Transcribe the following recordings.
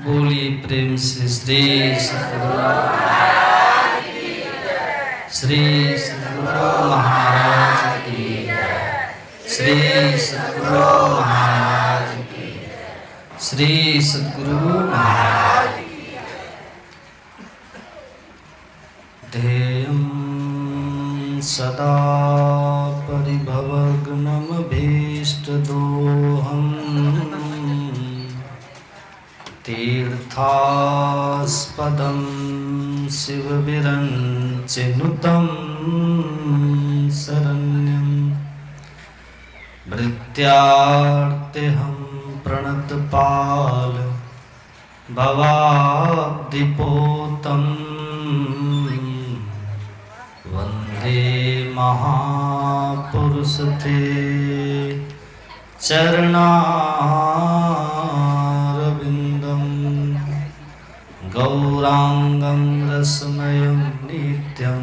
बोलिए प्रेम से श्री सद्गुरु महाराज की श्री सद्गुरु महाराज की श्री सद्गुरु महाराज की। ध्येयं सदा परिभवग्नमभीष्टदोहम् तीर्थास्पदं शिवविरञ्चिनुतं शरण्यं भृत्यार्तेऽहं प्रणतपाल भवाब्धिपोतं वन्दे महापुरुष ते चरणारविन्दं गौरांगं रसमयं नित्यं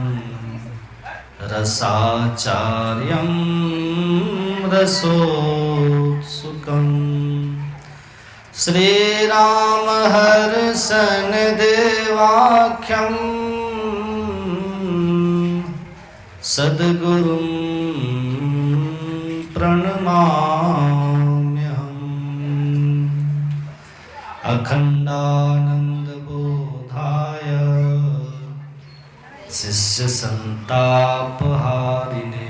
रसाचार्यं रसोत्सुकं श्रीराम हर्षन् देवाख्यं सद्गुरुं प्रणमाम्यहम्। अखण्डानन्दबोधाय शिष्यसन्तापहारिणे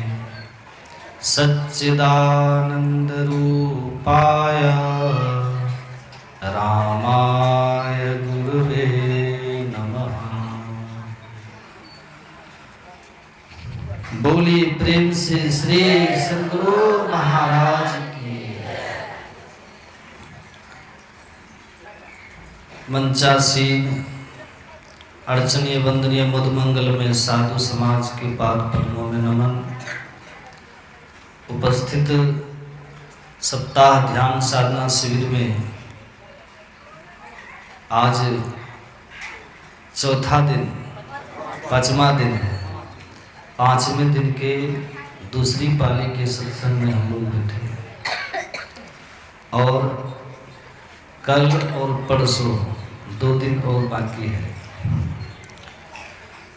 सच्चिदानन्दरूपाय रामाय गुरुवे नमः। बोलिए प्रेम से श्री सद्गुरु महाराज की। मंचासीन अर्चनीय वंदनीय मधुमंगल में साधु समाज के पाद पद्मों में नमन। उपस्थित सप्ताह ध्यान साधना शिविर में आज चौथा दिन, पांचवा दिन है। पांचवें दिन के दूसरी पाली के सत्संग में हम लोग बैठे और कल और परसों 2 दिन और बाकी है,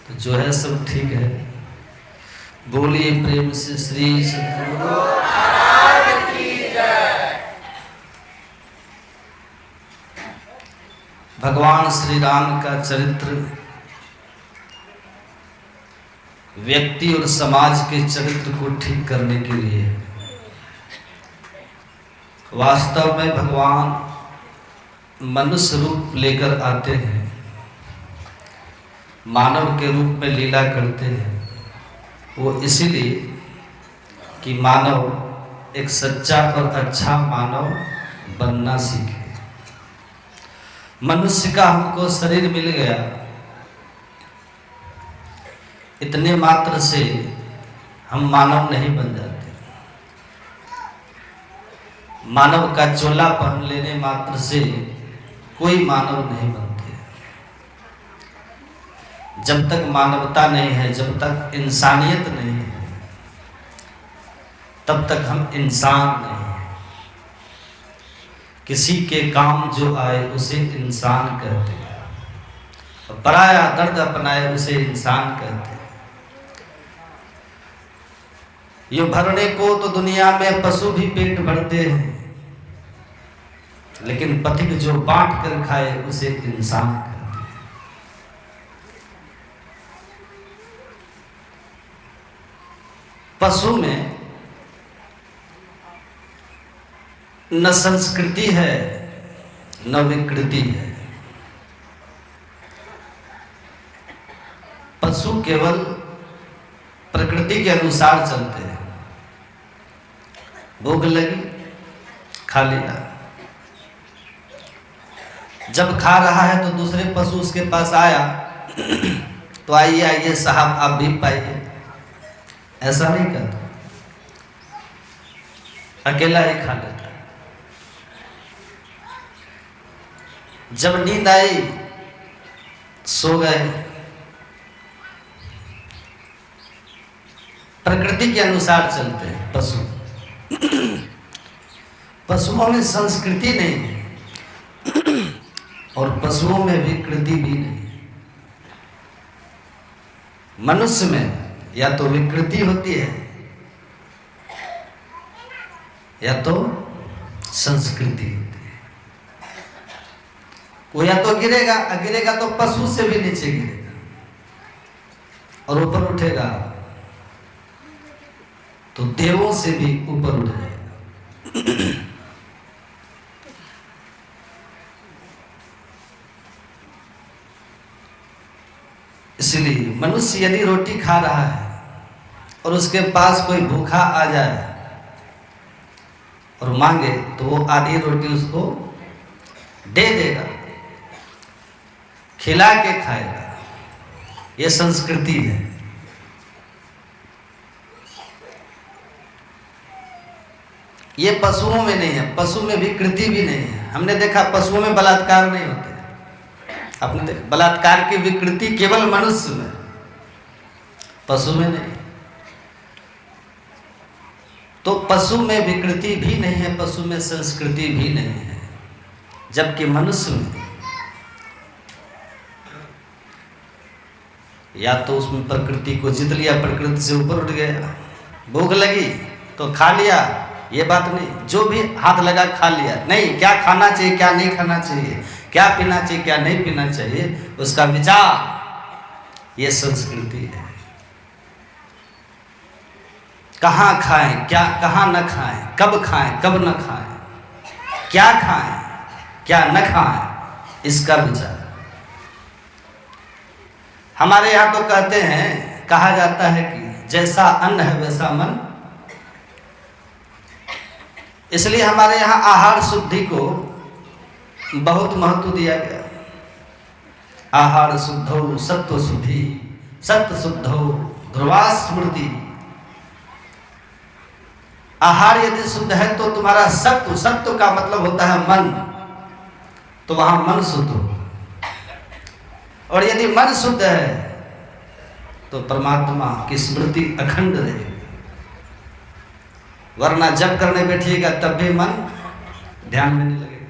तो जो है सब ठीक है। बोलिए प्रेम से श्री सद्गुरु महाराज की जय। भगवान श्री राम का चरित्र व्यक्ति और समाज के चरित्र को ठीक करने के लिए, वास्तव में भगवान मनुष्य रूप लेकर आते हैं, मानव के रूप में लीला करते हैं। वो इसीलिए कि मानव एक सच्चा और अच्छा मानव बनना सीखे। मनुष्य का हमको शरीर मिल गया, इतने मात्र से हम मानव नहीं बन जाते। मानव का चोला पहन लेने मात्र से कोई मानव नहीं बनते। जब तक मानवता नहीं है, जब तक इंसानियत नहीं है, तब तक हम इंसान नहीं हैं। किसी के काम जो आए उसे इंसान कहते हैं, पराया दर्द अपनाए उसे इंसान कहते हैं। ये भरने को तो दुनिया में पशु भी पेट भरते हैं, लेकिन पथिक जो बांट कर खाए उसे इंसान कहते हैं। पशु में न संस्कृति है न विकृति है। पशु केवल प्रकृति के अनुसार चलते हैं। भूख लगी, खा लिया। जब खा रहा है तो दूसरे पशु उसके पास आया तो आइए आइए साहब आप भी पाइए, ऐसा नहीं करता, अकेला ही खा लेता। जब नींद आई सो गए। प्रकृति के अनुसार चलते हैं पशु। पशुओं में संस्कृति नहीं है। और पशुओं में विकृति भी नहीं। मनुष्य में या तो विकृति होती है या तो संस्कृति होती है। वो या तो गिरेगा तो पशु से भी नीचे गिरेगा, और ऊपर उठेगा तो देवों से भी ऊपर उठ जाएगा। इसलिए मनुष्य यदि रोटी खा रहा है और उसके पास कोई भूखा आ जाए और मांगे तो वो आधी रोटी उसको दे देगा, खिला के खाएगा। ये संस्कृति है। ये पशुओं में नहीं है, पशु में विकृति भी नहीं है। हमने देखा पशुओं में बलात्कार नहीं होते। आपने देखा बलात्कार की विकृति केवल मनुष्य में, पशु में नहीं। तो पशु में विकृति भी नहीं है, पशु में संस्कृति भी नहीं है, जबकि मनुष्य में या तो उसमें प्रकृति को जीत लिया, प्रकृति से ऊपर उठ गया। भूख लगी तो खा लिया, ये बात नहीं। जो भी हाथ लगा खा लिया, नहीं क्या खाना चाहिए क्या नहीं खाना चाहिए, क्या पीना चाहिए क्या नहीं पीना चाहिए, उसका विचार, ये संस्कृति है। कहाँ खाएं क्या, कहाँ न खाएं, कब खाएं कब न खाएं, क्या खाएं क्या न खाएं, इसका विचार। हमारे यहाँ तो कहते हैं, कहा जाता है कि जैसा अन्न है वैसा मन। इसलिए हमारे यहाँ आहार शुद्धि को बहुत महत्व दिया गया। आहार शुद्धो सत्व शुद्धि, सत्व शुद्धो ध्रुवा स्मृति। आहार यदि शुद्ध है तो तुम्हारा सत्व, सत्व का मतलब होता है मन, तो वहां मन शुद्ध हो। और यदि मन शुद्ध है तो परमात्मा की स्मृति अखंड रहेगी। वरना जब करने बैठिएगा तब भी मन ध्यान में नहीं लगेगा।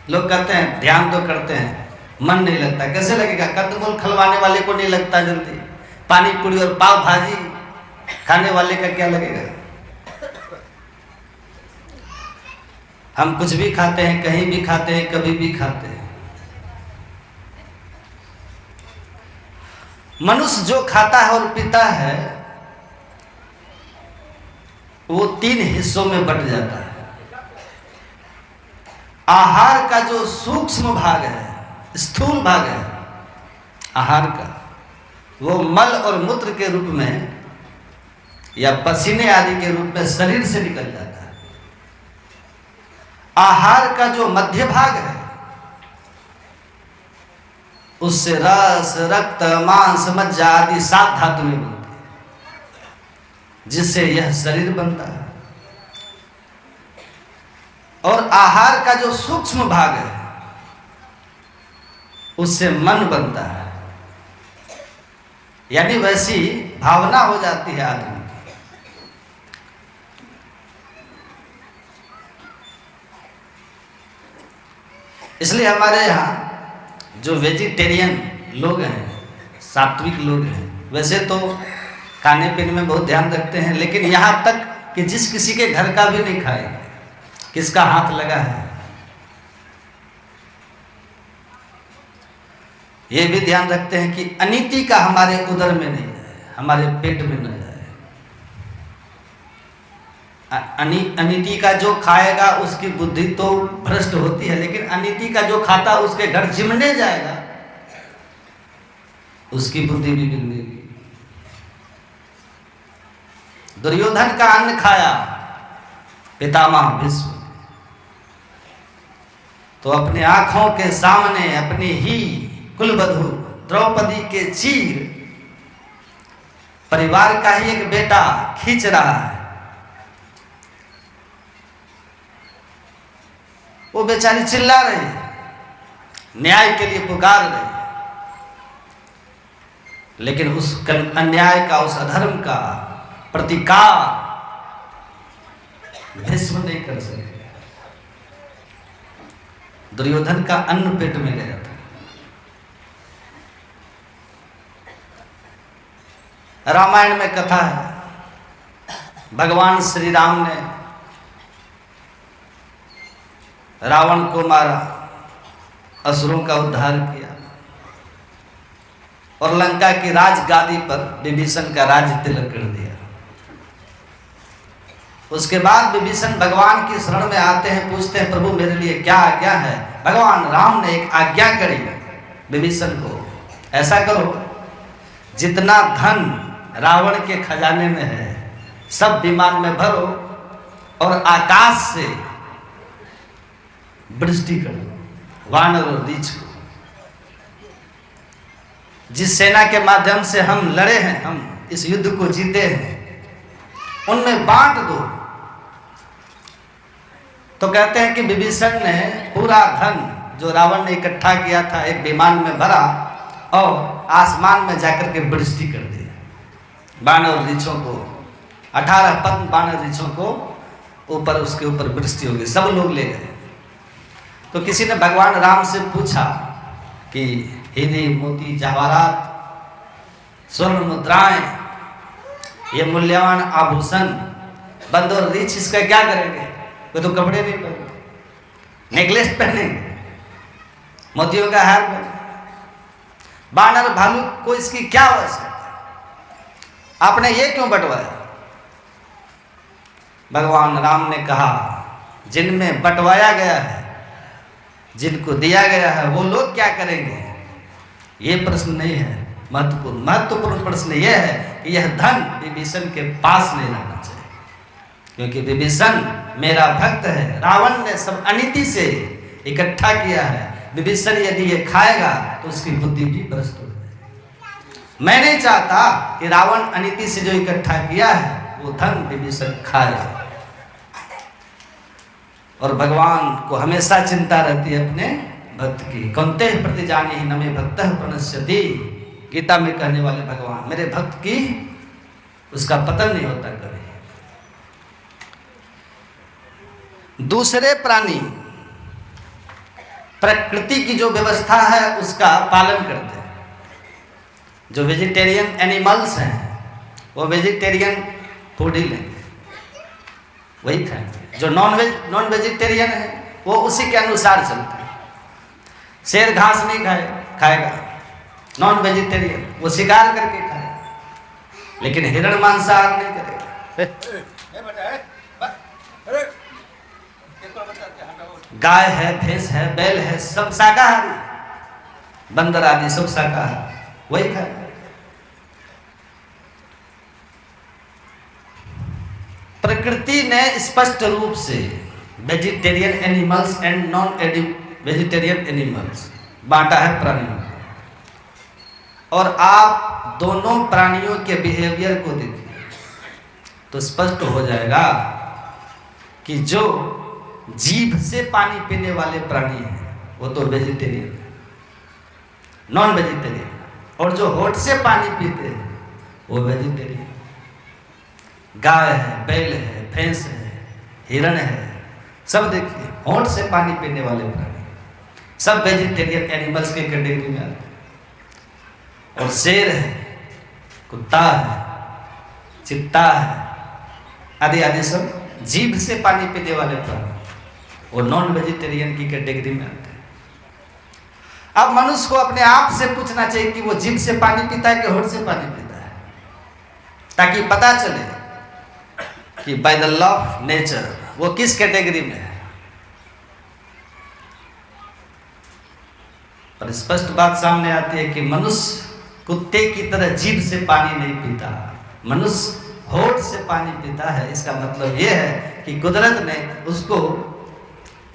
लोग कहते हैं ध्यान तो करते हैं, मन नहीं लगता। कैसे लगेगा? कंदमूल खलवाने वाले को नहीं लगता जल्दी, पानी पूरी और पाव भाजी खाने वाले का क्या लगेगा? हम कुछ भी खाते हैं, कहीं भी खाते हैं, कभी भी खाते हैं। मनुष्य जो खाता है और पीता है वो 3 हिस्सों में बट जाता है। आहार का जो सूक्ष्म भाग है, स्थूल भाग है आहार का, वो मल और मूत्र के रूप में या पसीने आदि के रूप में शरीर से निकल जाता है। आहार का जो मध्य भाग है उससे रस, रक्त, मांस, मज्जा आदि 7 धातुएं बनती है, जिससे यह शरीर बनता है। और आहार का जो सूक्ष्म भाग है उससे मन बनता है, यानी वैसी भावना हो जाती है आदमी की। इसलिए हमारे यहाँ जो वेजिटेरियन लोग हैं, सात्विक लोग हैं, वैसे तो खाने पीने में बहुत ध्यान रखते हैं, लेकिन यहाँ तक कि जिस किसी के घर का भी नहीं खाए, किसका हाथ लगा है ये भी ध्यान रखते हैं कि अनीति का हमारे उदर में नहीं जाए, हमारे पेट में न जाए। अनीति का जो खाएगा उसकी बुद्धि तो भ्रष्ट होती है, लेकिन अनीति का जो खाता उसके घर जिमने जाएगा उसकी बुद्धि भी बिगड़ेगी। दुर्योधन का अन्न खाया पितामह भीष्म, तो अपने आंखों के सामने अपनी ही कुलवधू द्रौपदी के चीर परिवार का ही एक बेटा खींच रहा है। वो बेचारी चिल्ला रही, न्याय के लिए पुकार रही, लेकिन उस अन्याय का, उस अधर्म का प्रतिकार भीष्म नहीं कर सके। दुर्योधन का अन्न पेट में गया था। रामायण में कथा है, भगवान श्री राम ने रावण को मारा, असुरों का उद्धार किया और लंका की राजगादी पर विभीषण का राज तिलक कर दिया। उसके बाद विभीषण भगवान की शरण में आते हैं, पूछते हैं प्रभु मेरे लिए क्या आज्ञा है। भगवान राम ने एक आज्ञा करी विभीषण को, ऐसा करो जितना धन रावण के खजाने में है सब विमान में भरो और आकाश से वृष्टि करो वानर और रीछ को। जिस सेना के माध्यम से हम लड़े हैं, हम इस युद्ध को जीते हैं, उनमें बांट दो। तो कहते हैं कि विभीषण ने पूरा धन जो रावण ने इकट्ठा किया था एक विमान में भरा और आसमान में जाकर के वृष्टि कर दी। बानर रीछों को 18 पद्म बानर रीछों को ऊपर, उसके ऊपर वृष्टि हो गई, सब लोग ले गए। तो किसी ने भगवान राम से पूछा कि हीरे मोती जवाहरात स्वर्ण मुद्राएं, ये मूल्यवान आभूषण बंद और रीछ इसका क्या करेंगे? वो तो कपड़े नहीं पहनेंगे, नेकलेस पहनेंगे, मोतियों का हार पहनेंगे, बानर भालू को इसकी क्या आवश्यकता, आपने ये क्यों बंटवाया? भगवान राम ने कहा जिनमें बंटवाया गया है, जिनको दिया गया है, वो लोग क्या करेंगे ये प्रश्न नहीं है महत्वपूर्ण। महत्वपूर्ण प्रश्न यह है कि यह धन विभीषण के पास नहीं रहना चाहिए, क्योंकि विभीषण मेरा भक्त है। रावण ने सब अनीति से इकट्ठा किया है, विभीषण यदि ये खाएगा तो उसकी बुद्धि भी भ्रष्ट हो जाएगी। मैं नहीं चाहता कि रावण अनीति से जो इकट्ठा किया है वो धन विभीषण खाए। और भगवान को हमेशा चिंता रहती है अपने भक्त की। कौनते प्रति जानी ही नमे भक्त प्रणश्यति, गीता में कहने वाले भगवान मेरे भक्त की उसका पतन नहीं होता कभी। दूसरे प्राणी प्रकृति की जो व्यवस्था है उसका पालन करते हैं। जो वेजिटेरियन एनिमल्स हैं वो वेजिटेरियन फूड ही लेंगे, वही खाएंगे। जो नॉन वेजिटेरियन है वो उसी के अनुसार चलते हैं। शेर घास नहीं खाएगा, नॉन वेजिटेरियन वो शिकार करके खाएगा, लेकिन हिरण मांसाहार नहीं करेगा। गाय है, भैंस है, बैल है, सब शाकाहारी, बंदर आदि सब शाकाहारी, वही खाएगा। प्रकृति ने स्पष्ट रूप से vegetarian animals and non vegetarian animals बांटा है प्राणियों को। और आप दोनों प्राणियों के बिहेवियर को देखिए तो स्पष्ट हो जाएगा कि जो जीभ से पानी पीने वाले प्राणी हैं वो तो वेजिटेरियन है, नॉन वेजिटेरियन, और जो होठ से पानी पीते हैं वो वेजिटेरियन। गाय है, बैल है, भैंस है, हिरण है, सब देखिए होठ से पानी पीने वाले प्राणी, सब वेजिटेरियन एनिमल्स के कैटेगरी में आते हैं। और शेर है, कुत्ता है, चित्ता है, आदि आदि सब जीभ से पानी पीने वाले प्राणी, वो नॉन वेजिटेरियन की कैटेगरी में आते हैं। अब मनुष्य को अपने आप से पूछना चाहिए कि वो जीभ से पानी पीता है कि होठ से पानी पीता है, ताकि पता चले कि by the law of nature वो किस कैटेगरी में है। पर स्पष्ट बात सामने आती है कि मनुष्य कुत्ते की तरह जीभ से पानी नहीं पीता, मनुष्य होठ से पानी पीता है। इसका मतलब यह है कि कुदरत ने उसको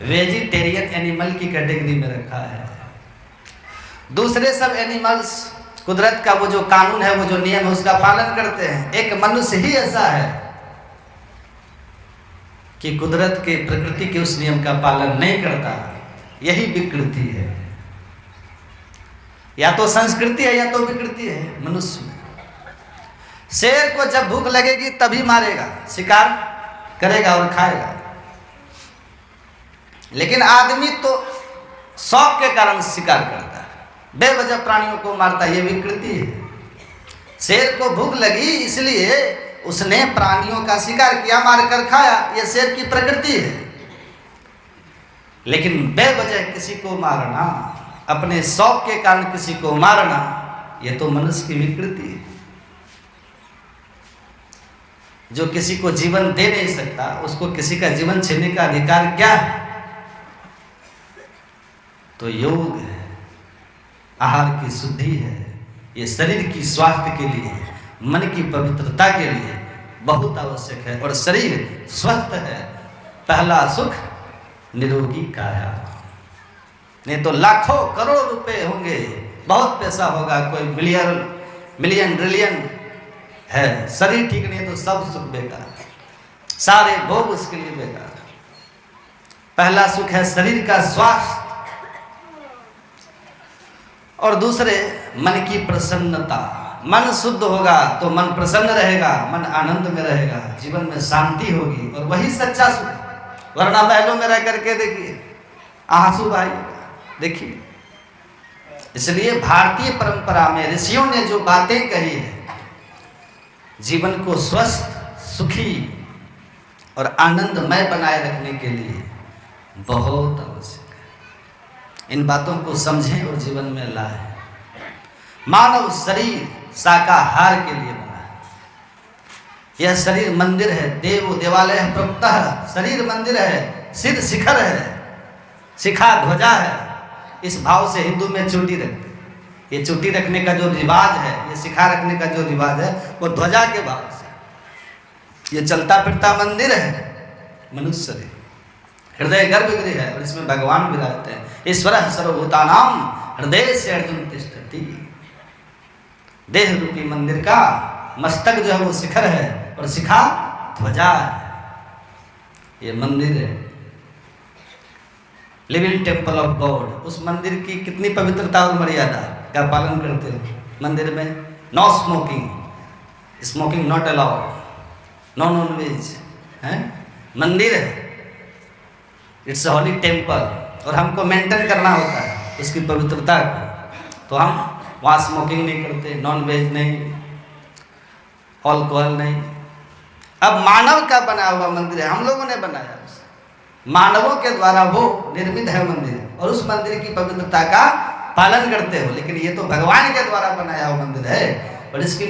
वेजिटेरियन एनिमल की कैटेगरी में रखा है। दूसरे सब एनिमल्स कुदरत का वो जो कानून है, वो जो नियम है, उसका पालन करते हैं। एक मनुष्य ही ऐसा है कि कुदरत के, प्रकृति के उस नियम का पालन नहीं करता। यही विकृति है, या तो संस्कृति है या तो विकृति है मनुष्य में। शेर को जब भूख लगेगी तभी मारेगा, शिकार करेगा और खाएगा, लेकिन आदमी तो शौक के कारण शिकार करता है, बेवजह प्राणियों को मारता है, ये विकृति है। शेर को भूख लगी इसलिए उसने प्राणियों का शिकार किया, मारकर खाया, ये शेर की प्रकृति है। लेकिन बेवजह किसी को मारना, अपने शौक के कारण किसी को मारना, ये तो मनुष्य की विकृति है। जो किसी को जीवन दे नहीं सकता, उसको किसी का जीवन छीनने का अधिकार क्या है? तो योग है, आहार की शुद्धि है, ये शरीर की स्वास्थ्य के लिए, मन की पवित्रता के लिए बहुत आवश्यक है। और शरीर स्वस्थ है, पहला सुख निरोगी काया। नहीं तो लाखों करोड़ रुपए होंगे, बहुत पैसा होगा, कोई मिलियन ट्रिलियन है, शरीर ठीक नहीं तो सब सुख बेकार, सारे भोग उसके लिए बेकार। पहला सुख है शरीर का स्वास्थ्य, और दूसरे मन की प्रसन्नता। मन शुद्ध होगा तो मन प्रसन्न रहेगा, मन आनंद में रहेगा, जीवन में शांति होगी, और वही सच्चा सुख। वरना महलों में रह करके देखिए आंसू भाई, देखिए। इसलिए भारतीय परंपरा में ऋषियों ने जो बातें कही है, जीवन को स्वस्थ, सुखी और आनंदमय बनाए रखने के लिए बहुत आवश्यक है। इन बातों को समझें और जीवन में लाएं। मानव शरीर शाकाहार के लिए बना है। यह शरीर मंदिर है, देव देवालय है प्रभुतः, शरीर मंदिर है, सिर शिखर है, शिखा ध्वजा है। इस भाव से हिंदू में चोटी रखते। ये चोटी रखने का जो रिवाज है, ये शिखा रखने का जो रिवाज है, वो ध्वजा के भाव से। ये चलता फिरता मंदिर है मनुष्य शरीर, हृदय गर्भगृह है, और इसमें भगवान विराजते हैं। ईश्वरः सर्वभूतानां हृदय से अर्जुन तिष्ठति। देह रूपी मंदिर का मस्तक जो है वो शिखर है, और शिखा ध्वजा है। ये मंदिर है, लिविंग टेम्पल ऑफ गॉड। उस मंदिर की कितनी पवित्रता और मर्यादा का पालन करते हो। मंदिर में no smoking, smoking not allowed, no non veg है। मंदिर है, इट्स हॉली टेम्पल, और हमको मेंटेन करना होता है उसकी पवित्रता को। तो हम वहाँ स्मोकिंग नहीं करते, नॉन वेज नहीं, अल्कोहल नहीं। अब मानव का बना हुआ मंदिर है, हम लोगों ने बनाया, मानवों के द्वारा वो निर्मित है मंदिर, और उस मंदिर की पवित्रता का पालन करते हो। लेकिन ये तो भगवान के द्वारा बनाया हुआ मंदिर है, और इस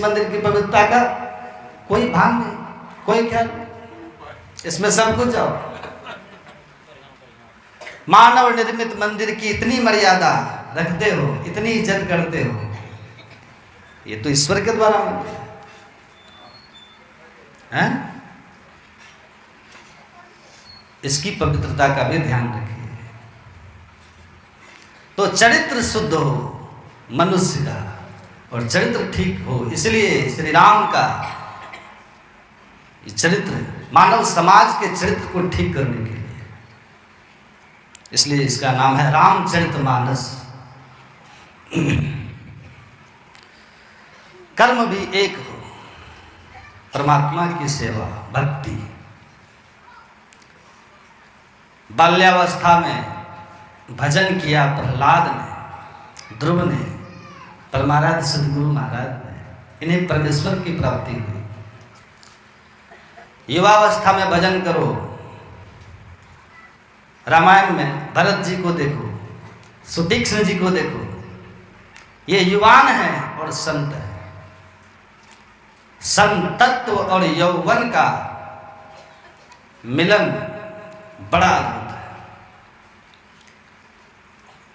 मंदिर की पवित्रता का कोई भान नहीं, कोई ख्याल नहीं, इसमें सब कुछ जाओ। मानव निर्मित मंदिर की इतनी मर्यादा रखते हो, इतनी इज्जत करते हो, ये तो ईश्वर के द्वारा मंदिर है। इसकी पवित्रता का भी ध्यान रखिए। तो चरित्र शुद्ध हो मनुष्य का, और चरित्र ठीक हो, इसलिए श्री राम का चरित्र मानव समाज के चरित्र को ठीक करने के लिए, इसलिए इसका नाम है रामचरितमानस। कर्म भी एक हो, परमात्मा की सेवा, भक्ति। बाल्यावस्था में भजन किया प्रहलाद ने, ध्रुव ने, परमाराध्य सदगुरु महाराज ने, इन्हें परमेश्वर की प्राप्ति हुई। युवावस्था में भजन करो। रामायण में भरत जी को देखो, सुतीक्ष्ण जी को देखो, ये युवान हैं और संत हैं। संतत्व और यौवन का मिलन बड़ा अद्भुत है।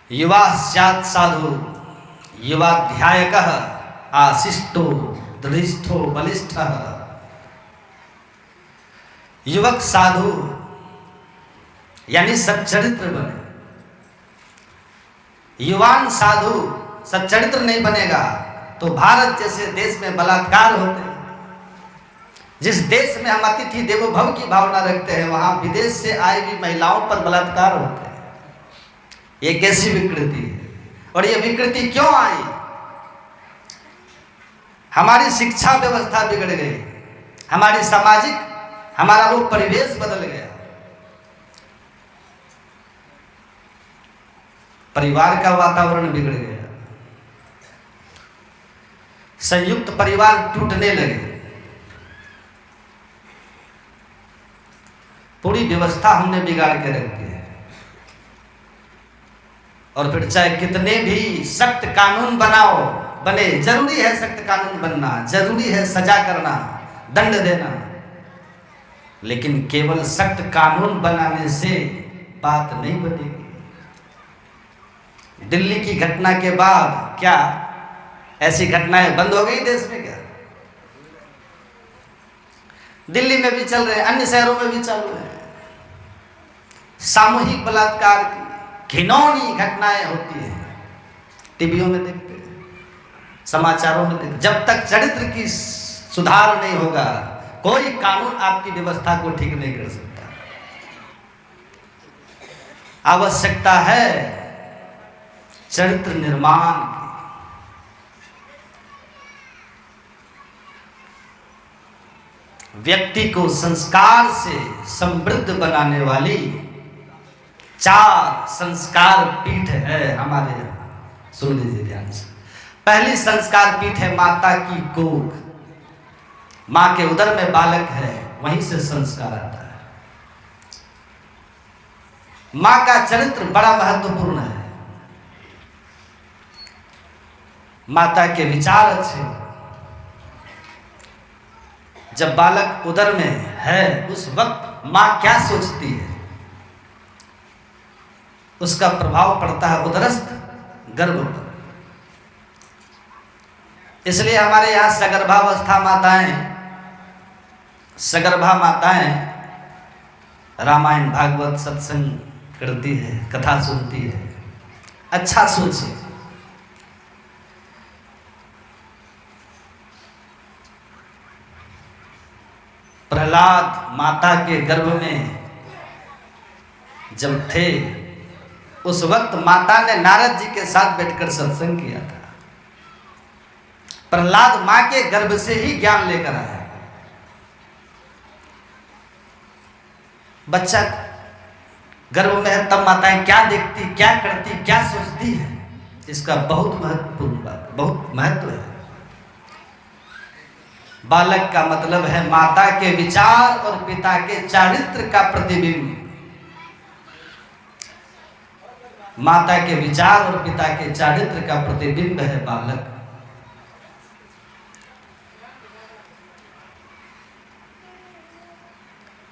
युवा स्यात् साधु युवाध्यायकः आशिष्टो दृष्टो बलिष्ठः। युवक साधु यानी सच्चरित्र बने। युवान साधु सच्चरित्र नहीं बनेगा तो भारत जैसे देश में बलात्कार होते हैं। जिस देश में हम अतिथि देवो भव की भावना रखते हैं, वहां विदेश से आई हुई महिलाओं पर बलात्कार होते हैं। ये कैसी विकृति है? और ये विकृति क्यों आई? हमारी शिक्षा व्यवस्था बिगड़ गई, हमारी सामाजिक, हमारा वो परिवेश बदल गया। परिवार का वातावरण बिगड़ गया, संयुक्त परिवार टूटने लगे, पूरी व्यवस्था हमने बिगाड़ के रख दी है। और फिर चाहे कितने भी सख्त कानून बने, जरूरी है सख्त कानून बनना, जरूरी है सजा करना, दंड देना, लेकिन केवल सख्त कानून बनाने से बात नहीं बनेगी। दिल्ली की घटना के बाद क्या ऐसी घटनाएं बंद हो गई देश में? क्या दिल्ली में भी चल रहे हैं, अन्य शहरों में भी चालू है। सामूहिक बलात्कार की घिनौनी घटनाएं होती हैं, टीवियों में देखते हैं, समाचारों में देखते। जब तक चरित्र की सुधार नहीं होगा, कोई कानून आपकी व्यवस्था को ठीक नहीं कर सकता। आवश्यकता है चरित्र निर्माण की। व्यक्ति को संस्कार से समृद्ध बनाने वाली 4 संस्कार पीठ है हमारे यहाँ, सुन लीजिए ध्यान से। पहली संस्कार पीठ है माता की कोख। माँ के उदर में बालक है, वहीं से संस्कार आता है। माँ का चरित्र बड़ा महत्वपूर्ण है। माता के विचार अच्छे। जब बालक उदर में है, उस वक्त माँ क्या सोचती है, उसका प्रभाव पड़ता है उदरस्थ गर्भ पर। इसलिए हमारे यहाँ सगर्भा माताएं रामायण भागवत सत्संग करती है, कथा सुनती है। अच्छा सोचिए, प्रहलाद माता के गर्भ में जब थे, उस वक्त माता ने नारद जी के साथ बैठकर सत्संग किया था। प्रहलाद मां के गर्भ से ही ज्ञान लेकर आया। बच्चा गर्भ में है, तब माताएं क्या देखती, क्या करती, क्या सोचती है, इसका बहुत महत्वपूर्ण बात, बहुत महत्व है। बालक का मतलब है माता के विचार और पिता के चारित्र का प्रतिबिंब। माता के विचार और पिता के चारित्र का प्रतिबिंब है बालक।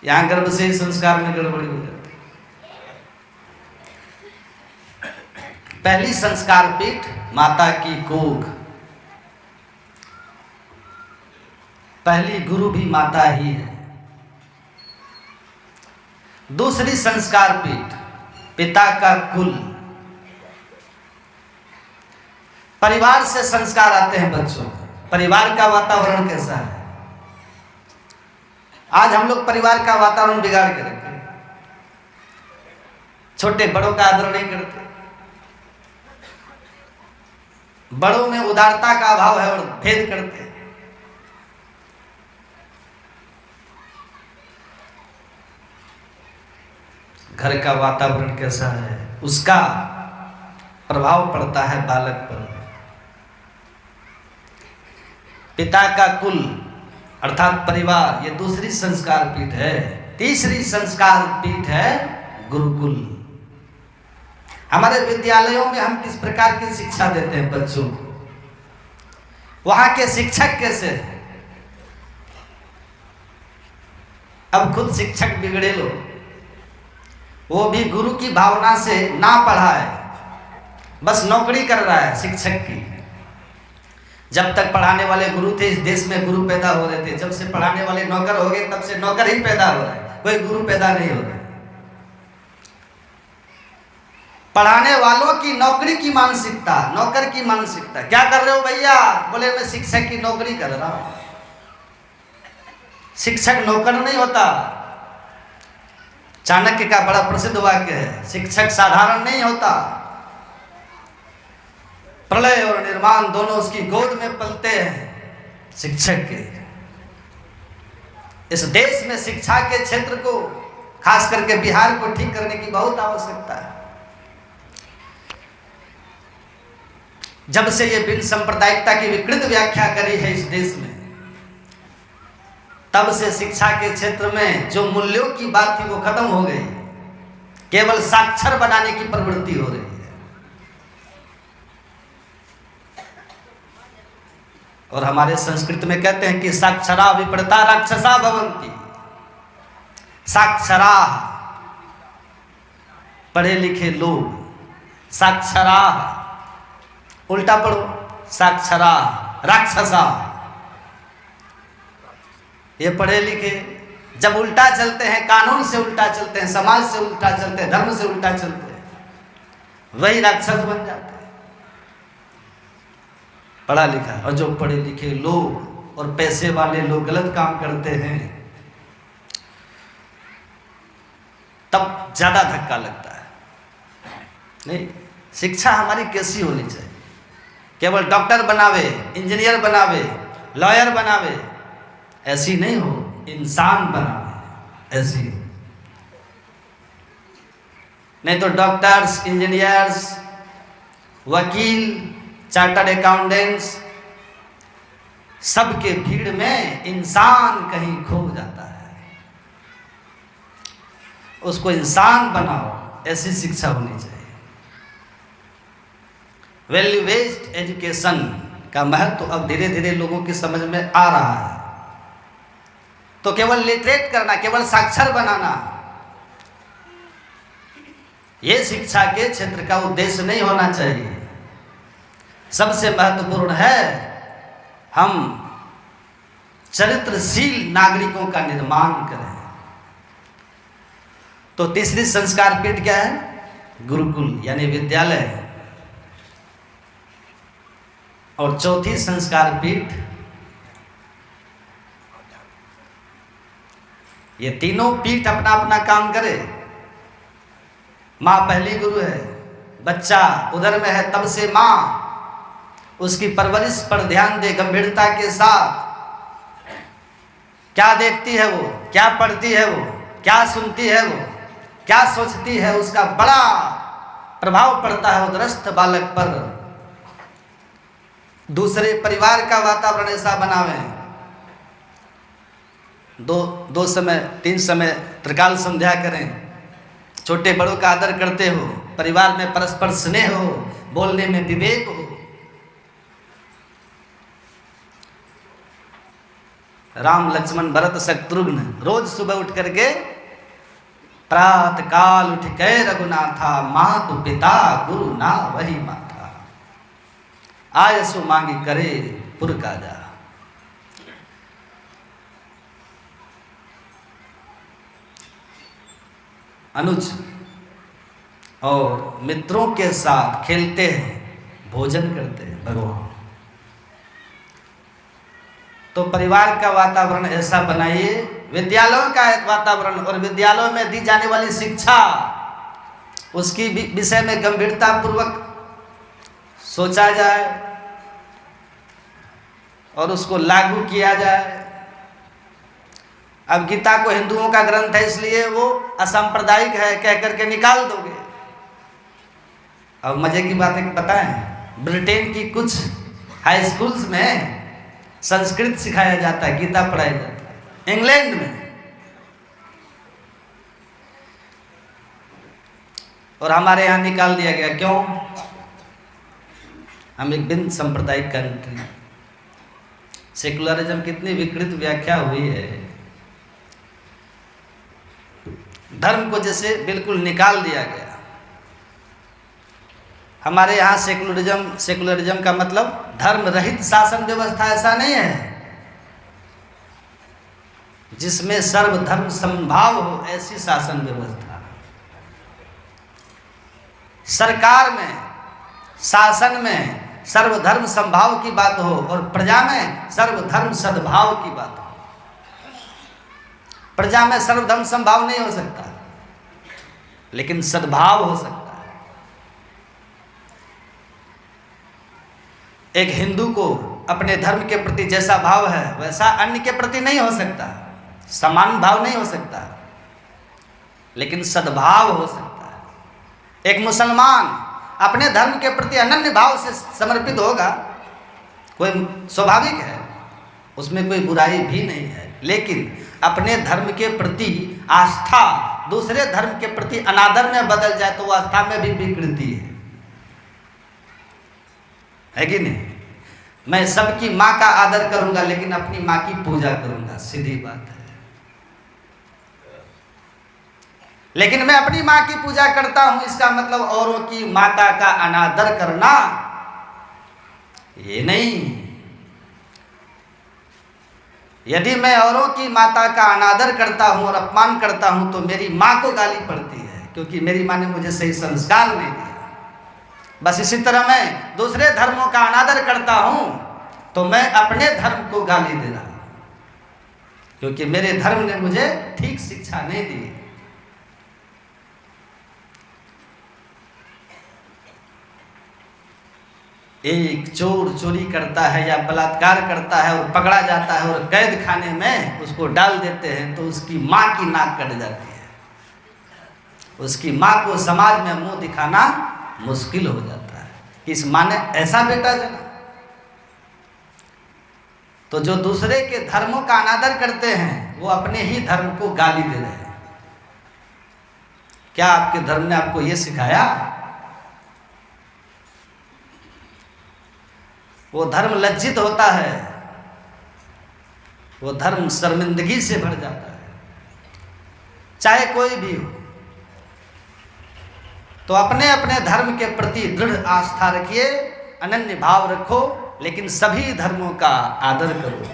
यहां गर्भ से ही संस्कार में गड़बड़ी हो जाती। पहली संस्कार पीठ माता की कोख। पहली गुरु भी माता ही है। दूसरी संस्कार पीठ पिता का कुल। परिवार से संस्कार आते हैं बच्चों। परिवार का वातावरण कैसा है? आज हम लोग परिवार का वातावरण बिगाड़ के रखे। छोटे बड़ों का आदर नहीं करते, बड़ों में उदारता का अभाव है और भेद करते। घर का वातावरण कैसा है, उसका प्रभाव पड़ता है बालक पर। पिता का कुल अर्थात परिवार, ये दूसरी संस्कार पीठ है। तीसरी संस्कार पीठ है गुरुकुल। हमारे विद्यालयों में हम किस प्रकार की शिक्षा देते हैं बच्चों को, वहां के शिक्षक कैसे हैं? अब खुद शिक्षक बिगड़े लोग, वो भी गुरु की भावना से ना पढ़ा है, बस नौकरी कर रहा है शिक्षक की। जब तक पढ़ाने वाले गुरु थे इस देश में गुरु पैदा हो रहे थे। जब से पढ़ाने वाले नौकर हो गए तब से नौकर ही पैदा हो रहा है, कोई गुरु पैदा नहीं हो रहा है। पढ़ाने वालों की नौकरी की मानसिकता, नौकर की मानसिकता। क्या कर रहे हो भैया? बोले मैं शिक्षक की नौकरी कर रहा हूं। शिक्षक नौकर नहीं होता। चाणक्य का बड़ा प्रसिद्ध वाक्य है, शिक्षक साधारण नहीं होता। प्रलय और निर्माण दोनों उसकी गोद में पलते हैं शिक्षक के। इस देश में शिक्षा के क्षेत्र को, खास करके बिहार को ठीक करने की बहुत आवश्यकता है। जब से ये भिन्न सांप्रदायिकता की विकृत व्याख्या करी है इस देश में, तब से शिक्षा के क्षेत्र में जो मूल्यों की बात थी वो खत्म हो गई, केवल साक्षर बनाने की प्रवृत्ति हो रही है। और हमारे संस्कृत में कहते हैं कि साक्षरा विपरीता राक्षसा भवन्ति। साक्षरा पढ़े लिखे लोग, साक्षरा उल्टा पढ़ो, साक्षरा राक्षसा। ये पढ़े लिखे जब उल्टा चलते हैं, कानून से उल्टा चलते हैं, समाज से उल्टा चलते हैं, धर्म से उल्टा चलते हैं, वही राक्षस बन जाते हैं। पढ़ा लिखा और जो पढ़े लिखे लोग और पैसे वाले लोग गलत काम करते हैं, तब ज्यादा धक्का लगता है। नहीं, शिक्षा हमारी कैसी होनी चाहिए? केवल डॉक्टर बनावे, इंजीनियर बनावे, लॉयर बनावे, ऐसी नहीं हो, इंसान बनावे ऐसी हो। नहीं तो डॉक्टर्स, इंजीनियर्स, वकील, चार्टर्ड अकाउंटेंट्स, सबके भीड़ में इंसान कहीं खो जाता है। उसको इंसान बनाओ, ऐसी शिक्षा होनी चाहिए। वैल्यू बेस्ड एजुकेशन का महत्व अब धीरे धीरे लोगों की समझ में आ रहा है। तो केवल लिटरेट करना, केवल साक्षर बनाना, यह शिक्षा के क्षेत्र का उद्देश्य नहीं होना चाहिए। सबसे महत्वपूर्ण है हम चरित्रशील नागरिकों का निर्माण करें। तो तीसरी संस्कार पीठ क्या है? गुरुकुल यानी विद्यालय। और चौथी संस्कार पीठ, ये तीनों पीठ अपना अपना काम करे। माँ पहली गुरु है, बच्चा उदर में है तब से माँ उसकी परवरिश पर ध्यान दे गंभीरता के साथ। क्या देखती है वो, क्या पढ़ती है वो, क्या सुनती है वो, क्या सोचती है, उसका बड़ा प्रभाव पड़ता है उदरस्थ बालक पर। दूसरे परिवार का वातावरण ऐसा बनावे, दो समय 3 समय त्रिकाल संध्या करें, छोटे बड़ों का आदर करते हो, परिवार में परस्पर स्नेह हो, बोलने में विवेक हो। राम लक्ष्मण भरत शत्रुघ्न रोज सुबह उठ करके प्रातः काल उठ के रघुनाथा, मातु पिता गुरु ना वही माथा, आयसु मांगी करे पुर काजा। अनुज और मित्रों के साथ खेलते हैं, भोजन करते हैं भगवान। तो परिवार का वातावरण ऐसा बनाइए, विद्यालयों का एक वातावरण, और विद्यालयों में दी जाने वाली शिक्षा उसकी विषय में गंभीरता पूर्वक सोचा जाए और उसको लागू किया जाए। अब गीता को हिंदुओं का ग्रंथ है इसलिए वो असांप्रदायिक है कह करके निकाल दोगे। अब मजे की बात है, बताएं, ब्रिटेन की कुछ हाई स्कूल्स में संस्कृत सिखाया जाता है, गीता पढ़ाया जाता है। इंग्लैंड में और हमारे यहाँ निकाल दिया गया। क्यों? हम एक भिन्न सांप्रदायिक कंट्री, सेकुलरिज्म कितनी विकृत व्याख्या हुई है, धर्म को जैसे बिल्कुल निकाल दिया गया। हमारे यहाँ सेकुलरिज्म का मतलब धर्म रहित शासन व्यवस्था ऐसा नहीं है, जिसमें सर्वधर्म समभाव हो, ऐसी शासन व्यवस्था। सरकार में, शासन में सर्वधर्म समभाव की बात हो और प्रजा में सर्वधर्म सद्भाव की बात हो। प्रजा में सर्वधर्म समभाव नहीं हो सकता, लेकिन सद्भाव हो सकता है। एक हिंदू को अपने धर्म के प्रति जैसा भाव है वैसा अन्य के प्रति नहीं हो सकता, समान भाव नहीं हो सकता, लेकिन सद्भाव हो सकता है। एक मुसलमान अपने धर्म के प्रति अनन्य भाव से समर्पित होगा, कोई स्वाभाविक है, उसमें कोई बुराई भी नहीं है। लेकिन अपने धर्म के प्रति आस्था दूसरे धर्म के प्रति अनादर में बदल जाए तो वो आस्था में भी विकृति है कि नहीं? मैं सबकी माँ का आदर करूंगा लेकिन अपनी माँ की पूजा करूंगा, सीधी बात है। लेकिन मैं अपनी माँ की पूजा करता हूं, इसका मतलब औरों की माता का अनादर करना ये नहीं। यदि मैं औरों की माता का अनादर करता हूं और अपमान करता हूं तो मेरी माँ को गाली पड़ती है, क्योंकि मेरी माँ ने मुझे सही संस्कार नहीं दिया। बस इसी तरह मैं दूसरे धर्मों का अनादर करता हूं तो मैं अपने धर्म को गाली दे रहा हूं, क्योंकि मेरे धर्म ने मुझे ठीक शिक्षा नहीं दी। एक चोर चोरी करता है या बलात्कार करता है और पकड़ा जाता है और कैद खाने में उसको डाल देते हैं तो उसकी माँ की नाक कट जाती है, उसकी माँ को समाज में मुंह दिखाना मुश्किल हो जाता है कि इस माँ ने ऐसा बेटा जना। तो जो दूसरे के धर्मों का अनादर करते हैं वो अपने ही धर्म को गाली दे रहे हैं। क्या आपके धर्म ने आपको ये सिखाया? वो धर्म लज्जित होता है, वो धर्म शर्मिंदगी से भर जाता है, चाहे कोई भी हो। तो अपने अपने धर्म के प्रति दृढ़ आस्था रखिए, अनन्य भाव रखो, लेकिन सभी धर्मों का आदर करो,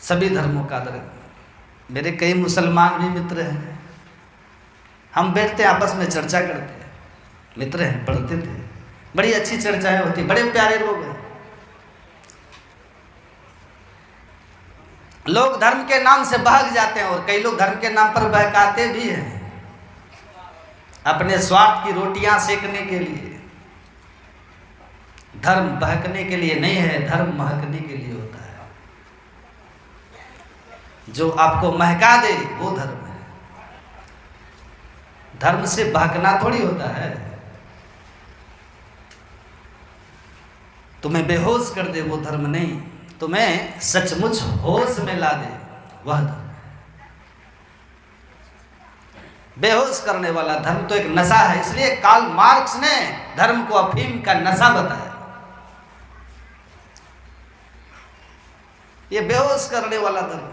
सभी धर्मों का आदर करो। मेरे कई मुसलमान भी मित्र हैं, हम बैठते आपस में चर्चा करते हैं, मित्र हैं, पढ़ते थे, बड़ी अच्छी चर्चाएं होती, बड़े प्यारे लोग हैं। लोग धर्म के नाम से बहक जाते हैं और कई लोग धर्म के नाम पर बहकाते भी हैं, अपने स्वार्थ की रोटियां सेकने के लिए। धर्म बहकने के लिए नहीं है, धर्म महकने के लिए होता है। जो आपको महका दे वो धर्म है। धर्म से बहकना थोड़ी होता है। तुम्हें बेहोश कर दे वो धर्म नहीं, तुम्हें सचमुच होश में ला दे वह धर्म। बेहोश करने वाला धर्म तो एक नशा है, इसलिए कार्ल मार्क्स ने धर्म को अफीम का नशा बताया। ये बेहोश करने वाला धर्म,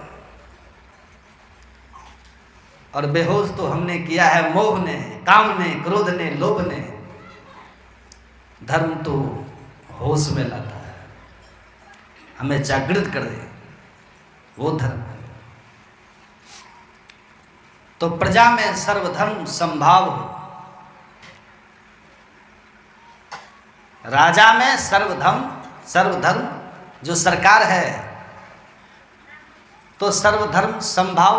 और बेहोश तो हमने किया है मोह ने, काम ने, क्रोध ने, लोभ ने। धर्म तो होश में लाता है, हमें जागृत कर दे, वो धर्म है। तो प्रजा में सर्वधर्म संभाव हो, राजा में सर्वधर्म जो सरकार है तो सर्वधर्म संभाव।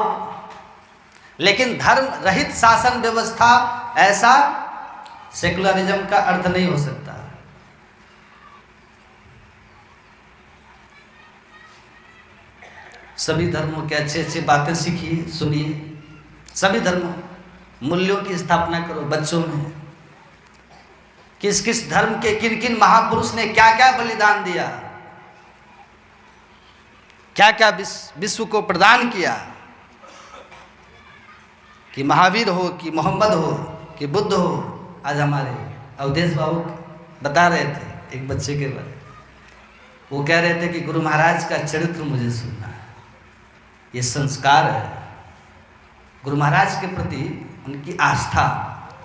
लेकिन धर्म रहित शासन व्यवस्था, ऐसा सेकुलरिज्म का अर्थ नहीं हो सकता। सभी धर्मों के अच्छे अच्छे बातें सीखिए, सुनिए, सभी धर्मों मूल्यों की स्थापना करो बच्चों में। किस किस धर्म के किन किन महापुरुष ने क्या क्या बलिदान दिया, क्या क्या विश्व को प्रदान किया, कि महावीर हो, कि मोहम्मद हो, कि बुद्ध हो। आज हमारे अवधेश बाबू बता रहे थे एक बच्चे के बारे, वो कह रहे थे कि गुरु महाराज का चरित्र मुझे सुनना है, ये संस्कार है। गुरु महाराज के प्रति उनकी आस्था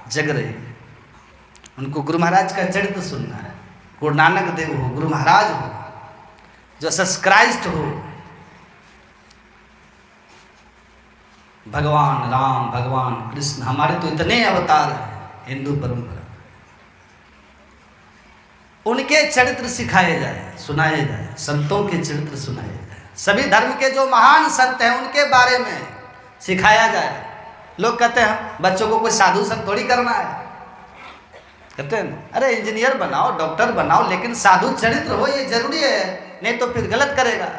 जग रही है, उनको गुरु महाराज का चरित्र सुनना है। गुरु नानक देव हो, गुरु महाराज हो, जीसस क्राइस्ट हो, भगवान राम, भगवान कृष्ण, हमारे तो इतने अवतार हैं हिंदू परंपरा। उनके चरित्र सिखाए जाए, सुनाए जाए, संतों के चरित्र सुनाए जाए, सभी धर्म के जो महान संत हैं उनके बारे में सिखाया जाए। लोग कहते हैं बच्चों को कोई साधु संत थोड़ी करना है, कहते हैं अरे इंजीनियर बनाओ, डॉक्टर बनाओ, लेकिन साधु चरित्र हो, ये जरूरी है, नहीं तो फिर गलत करेगा।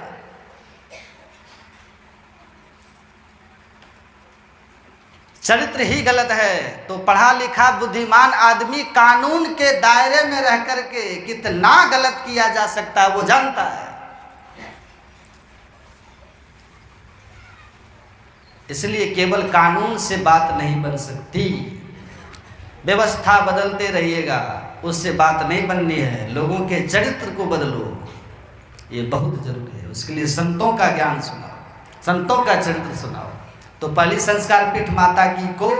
चरित्र ही गलत है तो पढ़ा लिखा बुद्धिमान आदमी कानून के दायरे में रह करके कितना गलत किया जा सकता है वो जानता है। इसलिए केवल कानून से बात नहीं बन सकती, व्यवस्था बदलते रहिएगा, उससे बात नहीं बननी है। लोगों के चरित्र को बदलो, ये बहुत जरूरी है। उसके लिए संतों का ज्ञान सुनाओ, संतों का चरित्र सुनाओ। तो पहली संस्कार पीठ माता की कोख,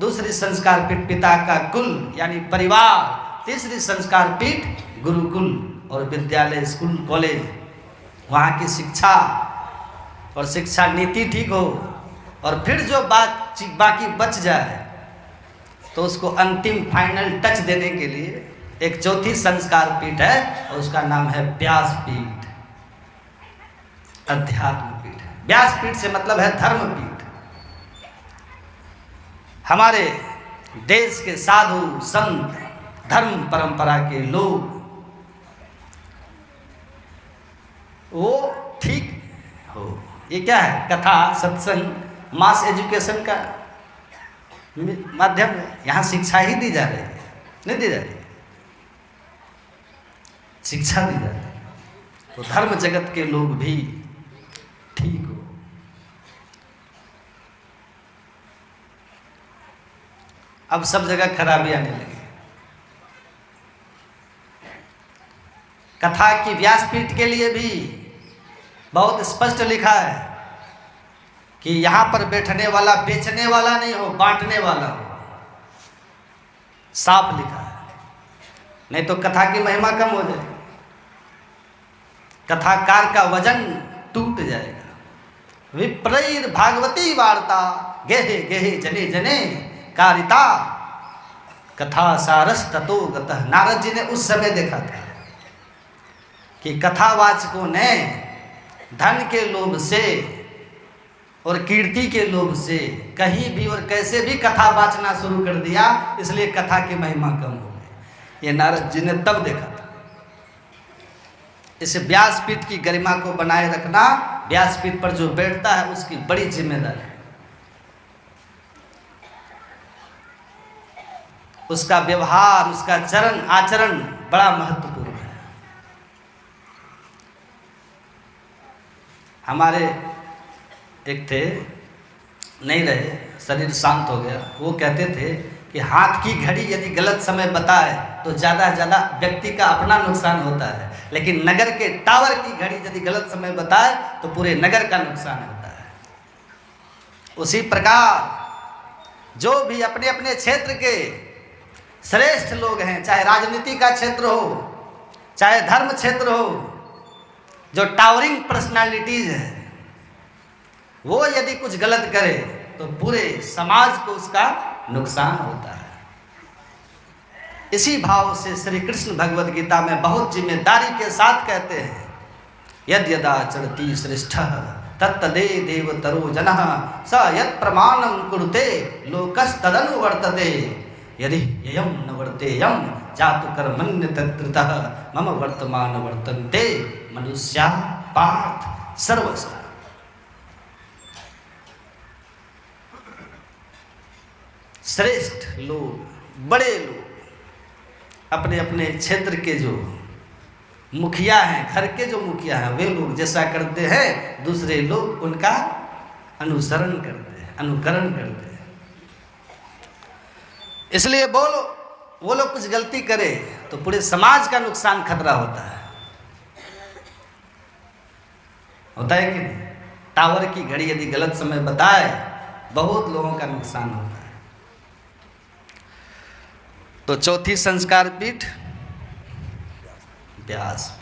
दूसरी संस्कार पीठ पिता का कुल यानी परिवार, तीसरी संस्कार पीठ गुरुकुल और विद्यालय, स्कूल, कॉलेज, वहाँ की शिक्षा और शिक्षा नीति ठीक हो, और फिर जो बात बाकी बच जाए तो उसको अंतिम फाइनल टच देने के लिए एक चौथी संस्कार पीठ है और उसका नाम है व्यास पीठ, अध्यात्म पीठ। व्यास पीठ से मतलब है धर्म पीठ। हमारे देश के साधु संत, धर्म परंपरा के लोग वो ठीक हो। ये क्या है? कथा, सत्संग, मास एजुकेशन का माध्यम है। यहाँ शिक्षा ही दी जा रही है, नहीं दी जा रही, शिक्षा दी जा रही है। तो धर्म जगत के लोग भी ठीक हो। अब सब जगह खराबी आने लगी। कथा की व्यासपीठ के लिए भी बहुत स्पष्ट लिखा है कि यहाँ पर बैठने वाला बेचने वाला नहीं हो, बांटने वाला हो, साफ लिखा है। नहीं तो कथा की महिमा कम हो जाएगी, कथाकार का वजन टूट जाएगा। विप्रैर भागवती वार्ता गेहे गेहे जने जने कारिता कथा सारस ततो गतः। नारद जी ने उस समय देखा था कि कथावाचकों ने धन के लोभ से और कीर्ति के लोभ से कहीं भी और कैसे भी कथा बाँचना शुरू कर दिया, इसलिए कथा की महिमा कम हो गई। ये नारद जी ने तब देखा था। इस व्यासपीठ की गरिमा को बनाए रखना, व्यासपीठ पर जो बैठता है उसकी बड़ी जिम्मेदारी है। उसका व्यवहार, उसका चरण आचरण बड़ा महत्वपूर्ण है। हमारे एक थे, नहीं रहे, शरीर शांत हो गया, वो कहते थे कि हाथ की घड़ी यदि गलत समय बताए तो ज़्यादा से ज़्यादा व्यक्ति का अपना नुकसान होता है, लेकिन नगर के टावर की घड़ी यदि गलत समय बताए तो पूरे नगर का नुकसान होता है। उसी प्रकार जो भी अपने अपने क्षेत्र के श्रेष्ठ लोग हैं, चाहे राजनीति का क्षेत्र हो, चाहे धर्म क्षेत्र हो, जो टावरिंग पर्सनालिटीज है, वो यदि कुछ गलत करे तो पूरे समाज को उसका नुकसान होता है। इसी भाव से श्री कृष्ण भगवद गीता में बहुत जिम्मेदारी के साथ कहते हैं, यद यदा चरति श्रेष्ठः तत्तदे देवतरो जनः स यत् प्रमाणं कुरुते लोकस्तदनुवर्तते यदि ययं न वर्तेयं जातु कर्मण्य तत्कृतः मम वर्तमान वर्तन्ते मनुष्या पार्थ सर्वशः। श्रेष्ठ लोग, बड़े लोग, अपने अपने क्षेत्र के जो मुखिया हैं, घर के जो मुखिया हैं, वे लोग जैसा करते हैं दूसरे लोग उनका अनुसरण करते हैं, अनुकरण करते हैं। इसलिए वो लोग कुछ गलती करे तो पूरे समाज का नुकसान खतरा होता है। होता है कि नहीं? टावर की घड़ी यदि गलत समय बताए बहुत लोगों का नुकसान होता है। तो चौथी संस्कार पीठ व्यास।